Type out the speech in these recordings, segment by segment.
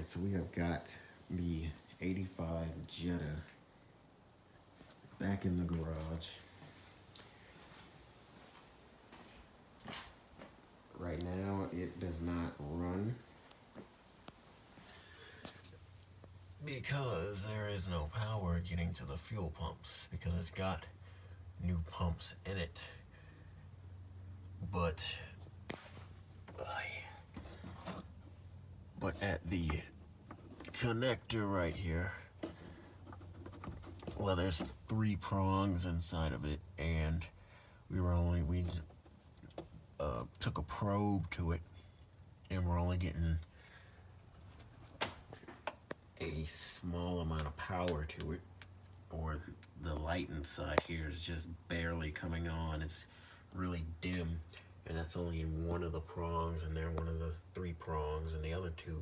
Alright, so we have got the 85 Jetta back in the garage. Right now it does not run because there is no power getting to the fuel pumps because it's got new pumps in it. But at the connector right here, well, there's 3 prongs inside of it, and we took a probe to it, and we're only getting a small amount of power to it, or the light inside here is just barely coming on. It's really dim, and that's only in one of the prongs, and they're one of the 3 prongs, and the other 2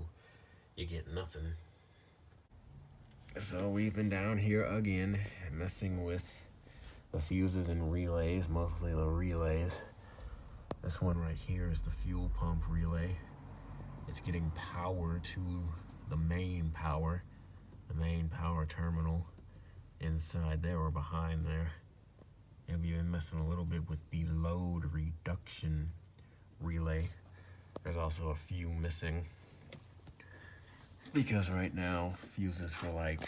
you get nothing. So we've been down here again messing with the fuses and relays, mostly the relays. This one right here is the fuel pump relay. It's getting power to the main power terminal inside there or behind there. And we've been messing a little bit with the load reduction relay. There's also a few missing because right now fuses for like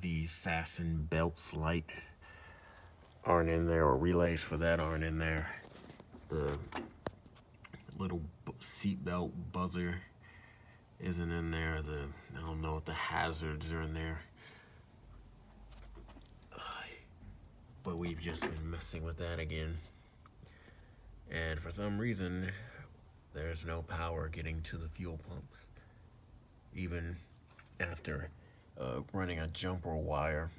the fasten belts light aren't in there, or relays for that aren't in there. The little seatbelt buzzer isn't in there. I don't know what the hazards are in there. But we've just been messing with that again. And for some reason, there's no power getting to the fuel pumps. Even after running a jumper wire,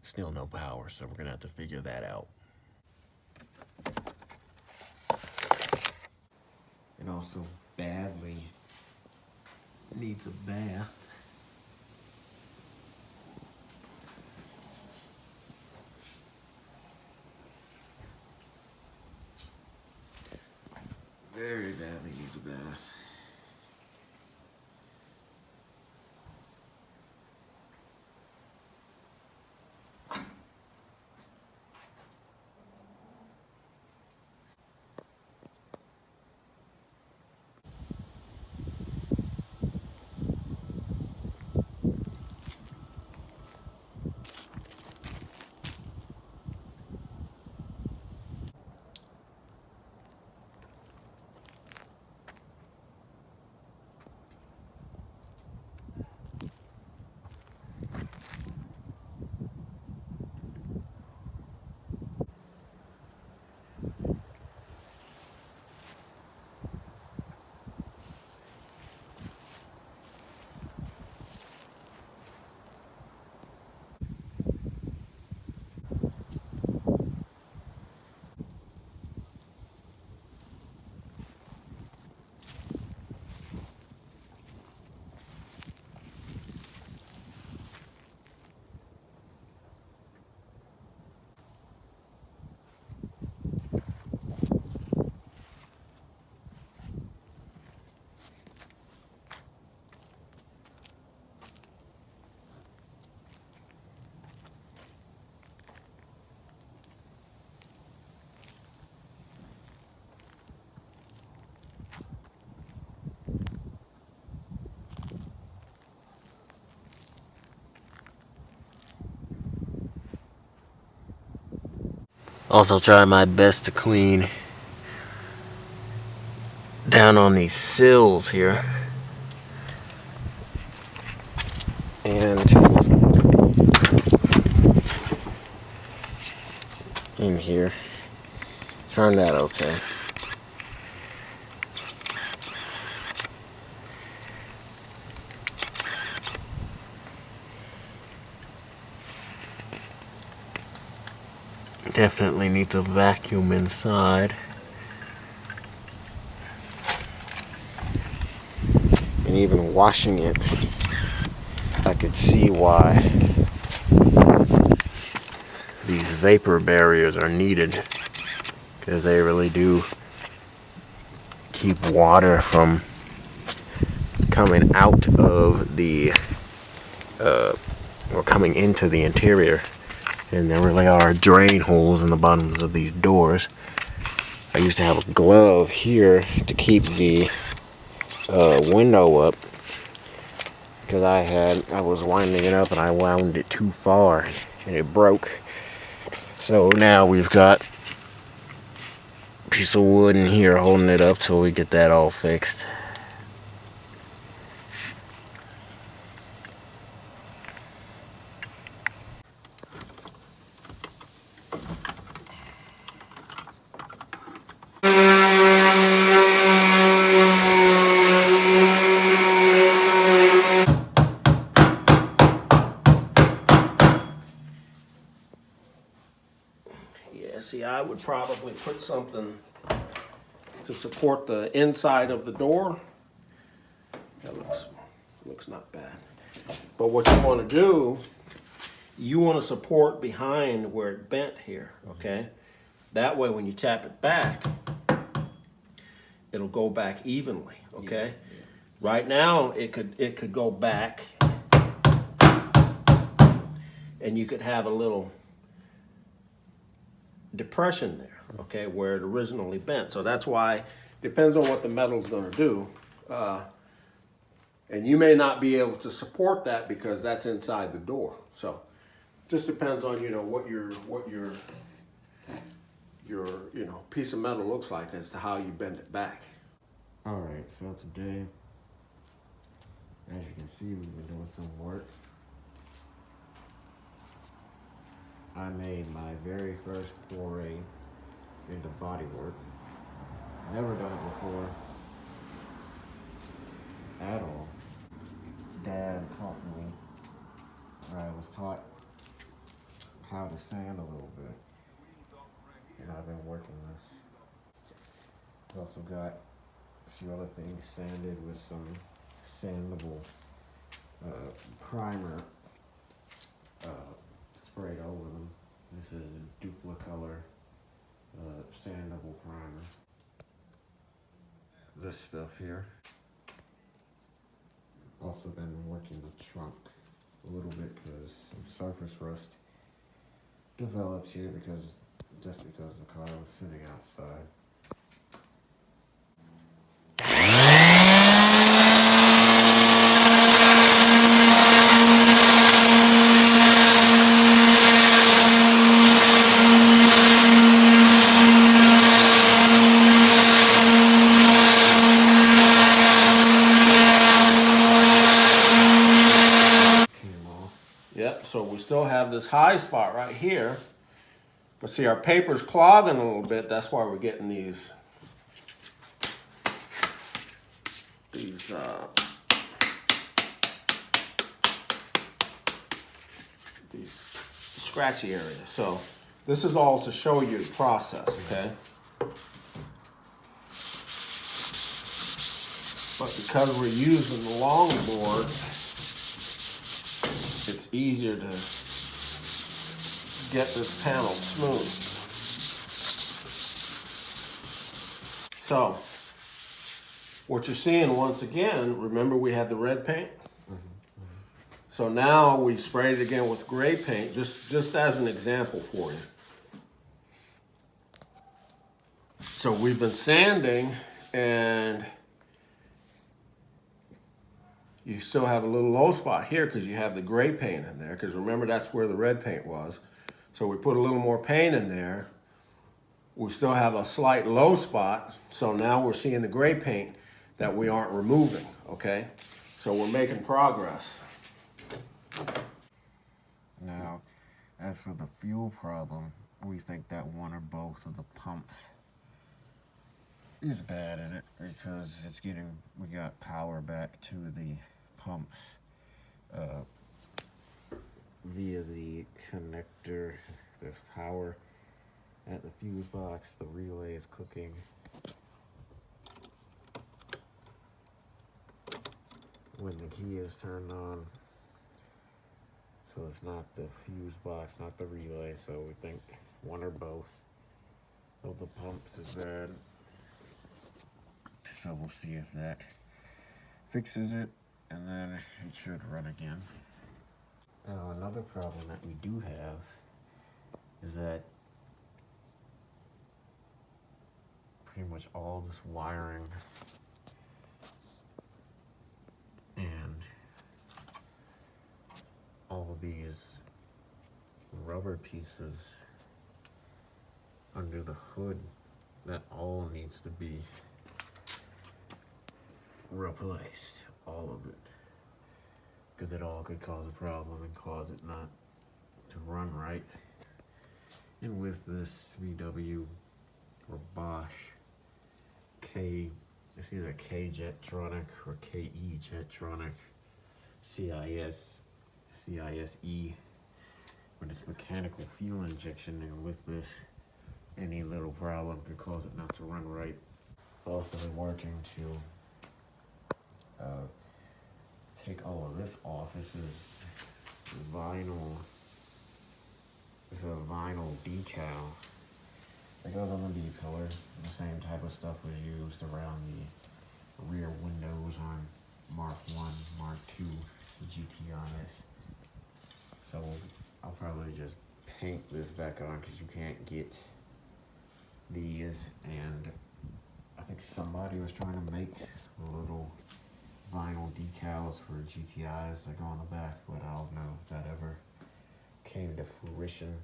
still no power, so we're gonna have to figure that out. It also badly needs a bath. Very badly needs a bath. Also try my best to clean down on these sills here. And in here. Turned out okay. Definitely needs a vacuum inside. And even washing it, I could see why these vapor barriers are needed, because they really do keep water from coming out of the or coming into the interior. And there really are drain holes in the bottoms of these doors. I used to have a glove here to keep the window up because I was winding it up and I wound it too far and it broke. So now we've got a piece of wood in here holding it up till we get that all fixed. Yeah, see, I would probably put something to support the inside of the door. That looks not bad. But what you want to do, you want to support behind where it bent here, okay? That way when you tap it back, it'll go back evenly, okay? Yeah. Right now it could go back and you could have a little depression there, okay, where it originally bent. So that's why, depends on what the metal's going to do. And you may not be able to support that because that's inside the door. So just depends on, you know, what your you know, piece of metal looks like as to how you bend it back. All right, so today, as you can see, we've been doing some work. I made my very first foray into bodywork. Never done it before at all. Dad taught me, or I was taught how to sand a little bit. And I've been working this. I've also got a few other things sanded with some sandable primer sprayed over them. This is a Duplicolor sandable primer. This stuff here. Also been working the trunk a little bit because some surface rust developed here because the car was sitting outside. Yep, so we still have this high spot right here. But see, our paper's clogging a little bit. That's why we're getting these scratchy areas. So this is all to show you the process, okay? But because we're using the long board, it's easier to get this panel smooth. So, what you're seeing once again, remember we had the red paint? So now we sprayed it again with gray paint, just as an example for you. So we've been sanding and you still have a little low spot here because you have the gray paint in there, because remember that's where the red paint was. So we put a little more paint in there. We still have a slight low spot, so now we're seeing the gray paint that we aren't removing, okay? So we're making progress. Now, as for the fuel problem, we think that one or both of the pumps is bad in it because we got power back to the pumps via the connector. There's power at the fuse box. The relay is cooking. When the key is turned on. So it's not the fuse box, not the relay. So we think one or both of the pumps is bad. So we'll see if that fixes it, and then it should run again. Now another problem that we do have is that pretty much all this wiring and all of these rubber pieces under the hood, that all needs to be replaced, all of it, because it all could cause a problem and cause it not to run right. And with this VW or Bosch it's either K Jetronic or KE Jetronic, CISE, but it's mechanical fuel injection, and with this, any little problem could cause it not to run right. Also been working to take all of this off. This is vinyl. This is a vinyl decal that goes on the B-pillar. The same type of stuff was used around the rear windows on Mark 1, Mark 2 GTIs. So I'll probably just paint this back on because you can't get these, and I think somebody was trying to make little vinyl decals for GTIs that go on the back, but I don't know if that ever came to fruition.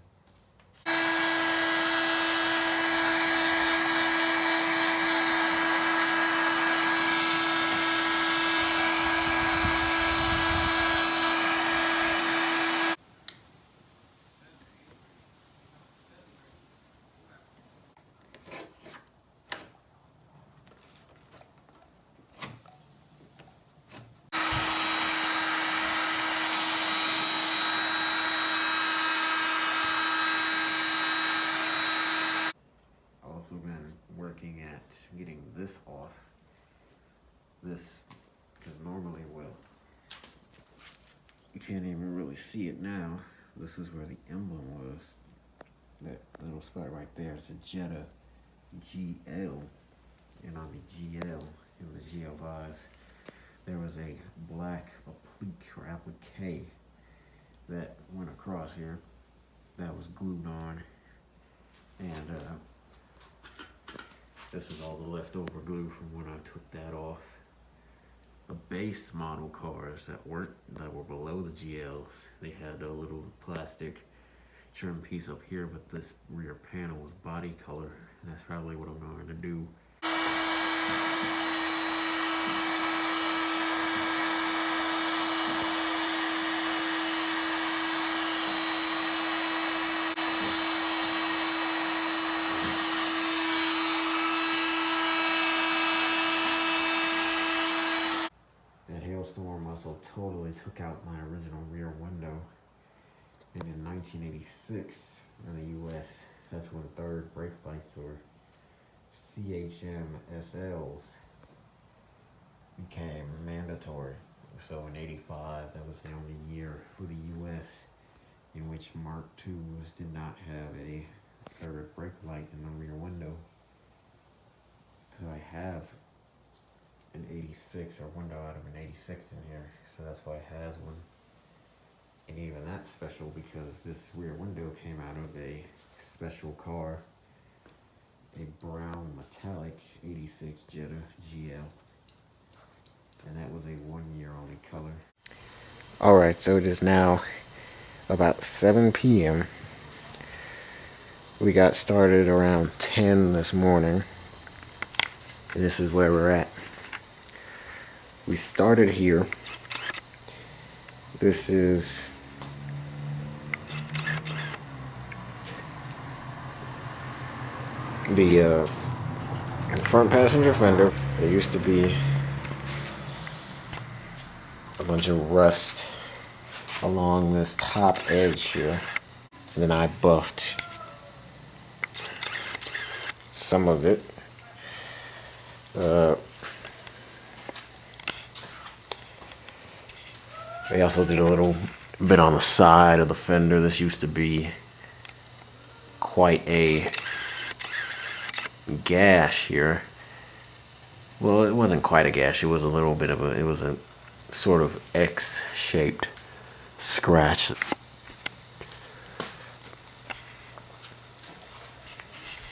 Also been working at getting this off. This, because normally, well, you can't even really see it now. This is where the emblem was. That little spot right there. It's a Jetta GL, and on the GL, in the GLIs, there was a black applique or applique that went across here that was glued on, and this is all the leftover glue from when I took that off. The base model cars that were below the GLs, they had a little plastic trim piece up here, but this rear panel was body color, and that's probably what I'm going to do. That hailstorm also totally took out my original rear window. And in 1986, in the US, that's when third brake lights, or CHM SLs, became mandatory. So in 85, that was the only year for the US in which Mark IIs did not have a third brake light in the rear window. So I have an 86 or window out of an 86 in here, so that's why it has one. And even that's special because this rear window came out of a special car, a brown metallic 86 Jetta GL, and that was a 1 year only color. Alright, so it is now about 7 p.m. We got started around 10 this morning. This is where we're at. We started here. This is the front passenger fender. There used to be a bunch of rust along this top edge here, and then I buffed some of it. They also did a little bit on the side of the fender. This used to be quite a gash here, Well, it wasn't quite a gash. It was a little bit of a, it was a sort of X-shaped scratch.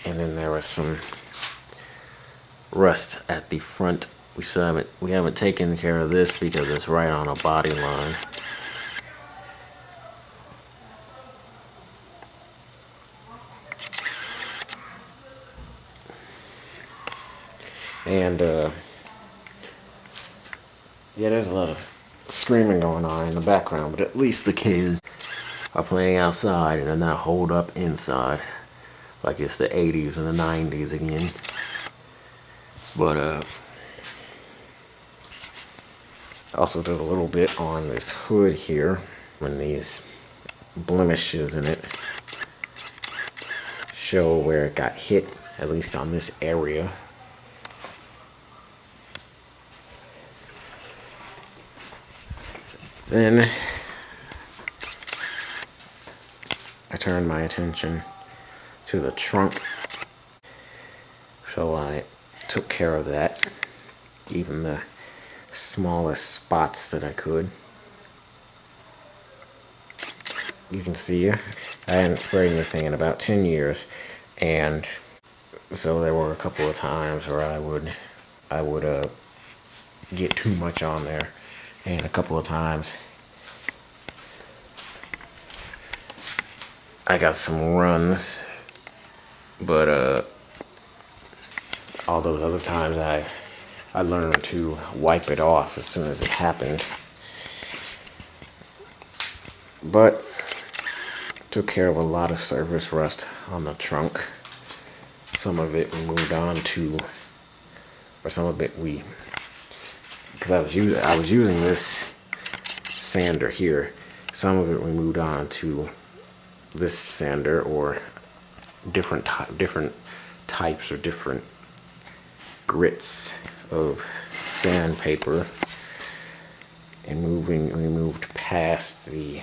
And then there was some rust at the front. We haven't taken care of this because it's right on a body line. And yeah, there's a lot of screaming going on in the background, but at least the kids are playing outside and they're not holed up inside like it's the 80s and the 90s again. But also did a little bit on this hood here, and these blemishes in it show where it got hit, at least on this area. Then I turned my attention to the trunk, so I took care of that, even the smallest spots that I could. You can see I hadn't sprayed anything in about 10 years, and so there were a couple of times where I would get too much on there, and a couple of times I got some runs, but all those other times I learned to wipe it off as soon as it happened. But took care of a lot of surface rust on the trunk. Some of it we moved on to, or some of it because I was using this sander here. Some of it we moved on to this sander, or different types or different grits of sandpaper, and we moved past the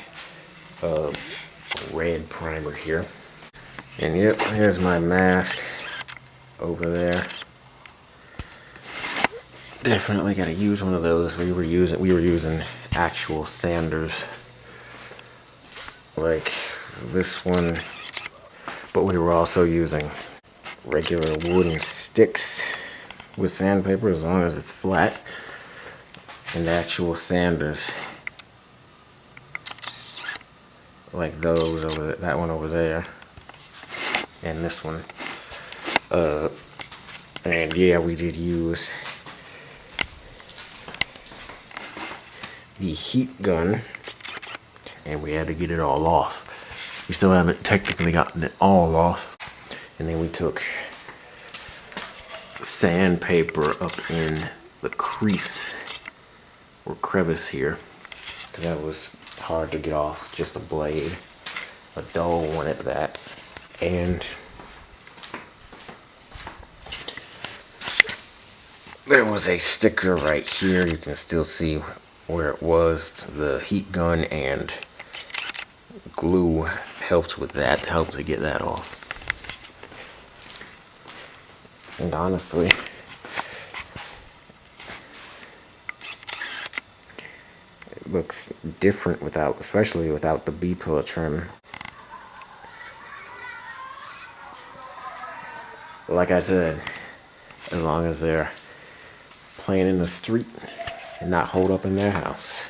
red primer here. And yep, here's my mask over there. Definitely got to use one of those. We were using actual sanders like this one, but we were also using regular wooden sticks with sandpaper, as long as it's flat, and actual sanders like those over there, that one over there, and this one. And yeah, we did use the heat gun, and we had to get it all off. We still haven't technically gotten it all off. And then we took sandpaper up in the crease or crevice here, because that was hard to get off, just a blade, a dull one at that. And there was a sticker right here. You can still see where it was. The heat gun and glue helped with that, helped to get that off. And honestly, it looks different without, especially without the B-pillar trim. Like I said, as long as they're playing in the street and not holed up in their house.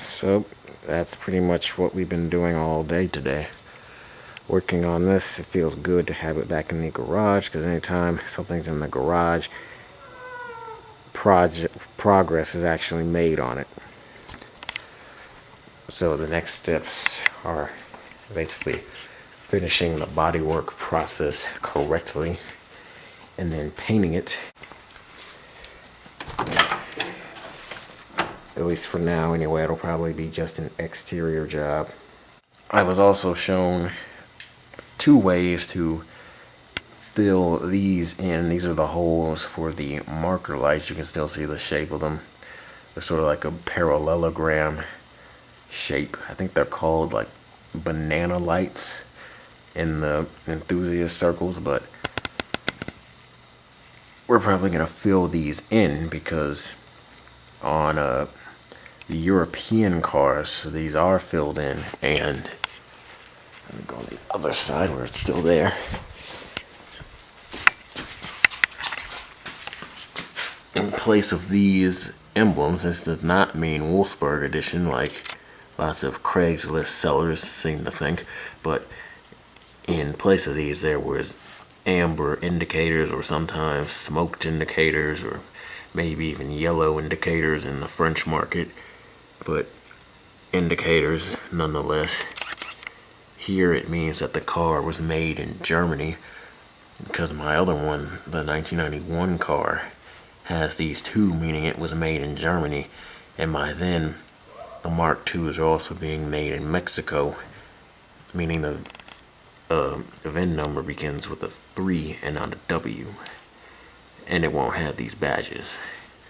So that's pretty much what we've been doing all day today. Working on this. It feels good to have it back in the garage, because anytime something's in the garage, progress is actually made on it. So the next steps are basically finishing the bodywork process correctly and then painting it. At least for now anyway, it'll probably be just an exterior job. I was also shown 2 ways to fill these in. These are the holes for the marker lights. You can still see the shape of them. They're sort of like a parallelogram shape. I think they're called like banana lights in the enthusiast circles, but we're probably gonna fill these in because on the European cars these are filled in. And let me go on the other side where it's still there. In place of these emblems, this does not mean Wolfsburg edition like lots of Craigslist sellers seem to think, but in place of these there was amber indicators, or sometimes smoked indicators, or maybe even yellow indicators in the French market, but indicators nonetheless. Here it means that the car was made in Germany, because my other one, the 1991 car, has these two, meaning it was made in Germany, and by then the Mark IIs are also being made in Mexico, meaning the VIN number begins with a 3 and not a W, and it won't have these badges.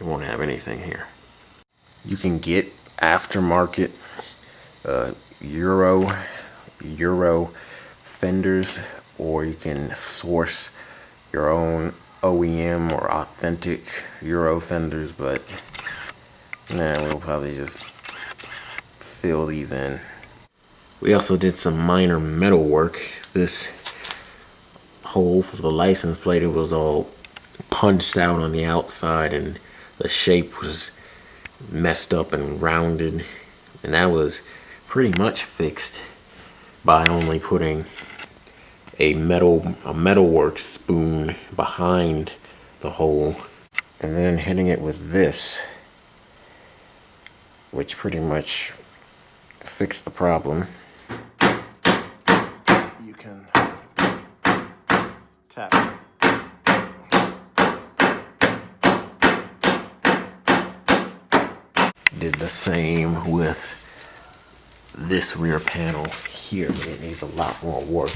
It won't have anything here. You can get aftermarket Euro fenders, or you can source your own OEM or authentic Euro fenders, but nah, we'll probably just fill these in. We also did some minor metal work. This hole for the license plate, it was all punched out on the outside, and the shape was messed up and rounded, and that was pretty much fixed by only putting a metalwork spoon behind the hole and then hitting it with this, which pretty much fixed the problem. You can tap. Did the same with this rear panel here, but it needs a lot more work.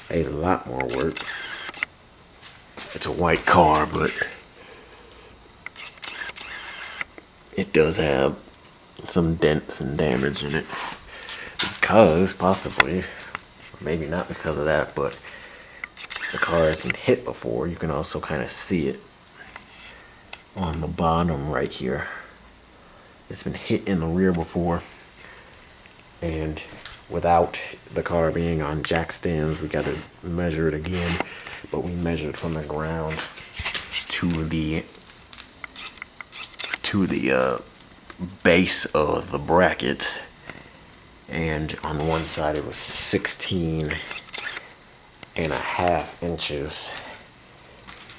It's a white car, but it does have some dents and damage in it, because possibly, maybe not because of that, but the car has been hit before. You can also kind of see it on the bottom right here. It's been hit in the rear before, and without the car being on jack stands, we got to measure it again, but we measured from the ground to the base of the bracket, and on one side it was 16.5 inches,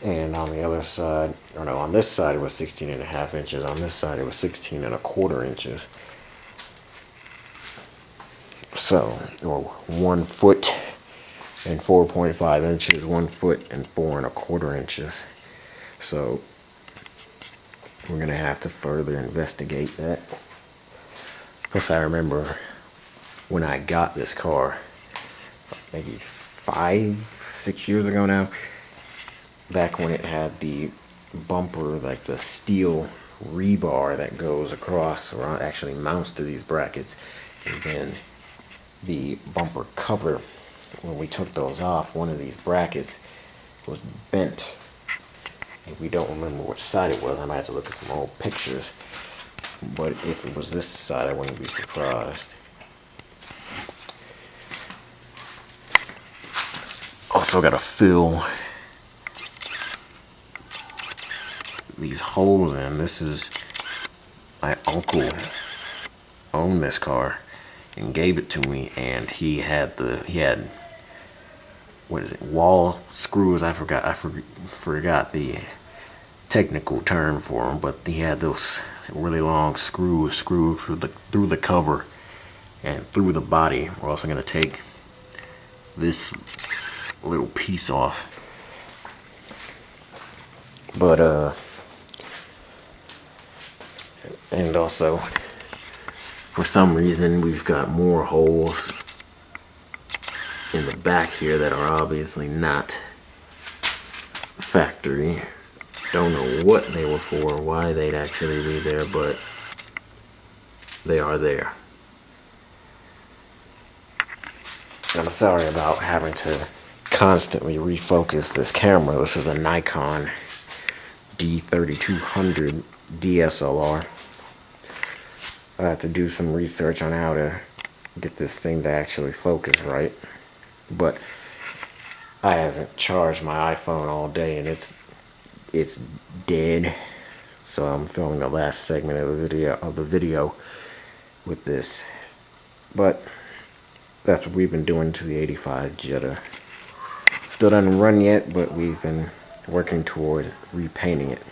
and on the other side, or no, on this side it was 16.5 inches, on this side it was 16.25 inches. So, or 1 foot and 4.5 inches, 1 foot and 4.25 inches. So we're gonna have to further investigate that. Plus, I remember when I got this car, maybe 5-6 years ago now, back when it had the bumper, like the steel rebar that goes across, or actually mounts to these brackets, and then the bumper cover, when we took those off, one of these brackets was bent. And we don't remember which side it was. I might have to look at some old pictures, but if it was this side, I wouldn't be surprised. Also got to fill these holes in. This is, my uncle owned this car and gave it to me, and he had what is it, wall screws? I forgot the technical term for them, but he had those really long screws through the cover and through the body. We're also going to take this little piece off, but and also, for some reason, we've got more holes in the back here that are obviously not factory. Don't know what they were for, why they'd actually be there, but they are there. I'm sorry about having to constantly refocus this camera. This is a Nikon D3200 DSLR. I have to do some research on how to get this thing to actually focus right. But I haven't charged my iPhone all day and it's dead. So I'm filming the last segment of the video with this. But that's what we've been doing to the 85 Jetta. Still doesn't run yet, but we've been working toward repainting it.